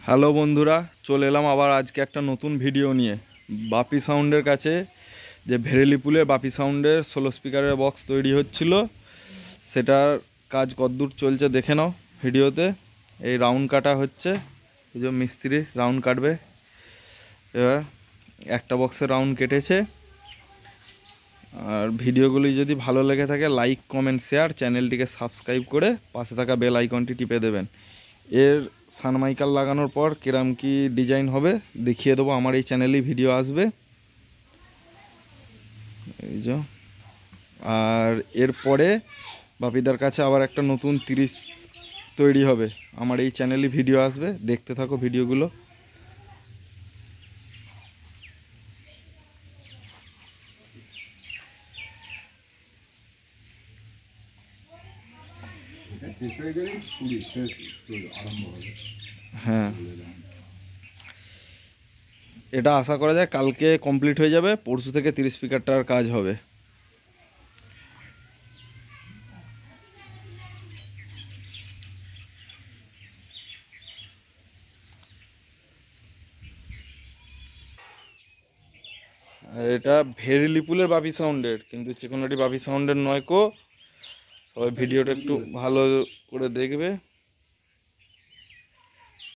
Hello বন্ধুরা, চলে এলাম আবার আজকে একটা নতুন ভিডিও নিয়ে। বাপি সাউন্ডের কাছে যে ভেরেলিপুলের বাপি সাউন্ডের 16 স্পিকারের বক্স তৈরি হচ্ছিল, সেটার কাজ কতদূর চলছে দেখে নাও ভিডিওতে। এই রাউন্ড কাটা হচ্ছে, এই যে মিস্ত্রি রাউন্ড কাটবে। এবার একটা বক্সের রাউন্ড কেটেছে। আর ভিডিওগুলি যদি ভালো লেগে থাকে লাইক কমেন্ট শেয়ার, চ্যানেলটিকে সাবস্ক্রাইব করে পাশে থাকা বেল আইকনটি টিপে দেবেন। এর সানমাইকাল লাগানোর পর কিরম কি ডিজাইন হবে দেখিয়ে দেবো, আমার এই চ্যানেলেই ভিডিও আসবে। এই যে, আর এরপরে বাপিদার কাছে আবার একটা নতুন 30 তৈরি হবে, আমার এই চ্যানেলেই ভিডিও আসবে, দেখতে থাকো ভিডিওগুলো। হ্যাঁ, এটা আশা করা যায় কালকে কমপ্লিট হয়ে যাবে, পরশু থেকে 30 স্পিকারটার কাজ হবে। আর এটা ভেরিলিপুলের বাপি সাউন্ডের, কিন্তু চিকনাটি বাপি সাউন্ডের নয় কো। সবাই ভিডিওটা একটু ভালো করে দেখবে।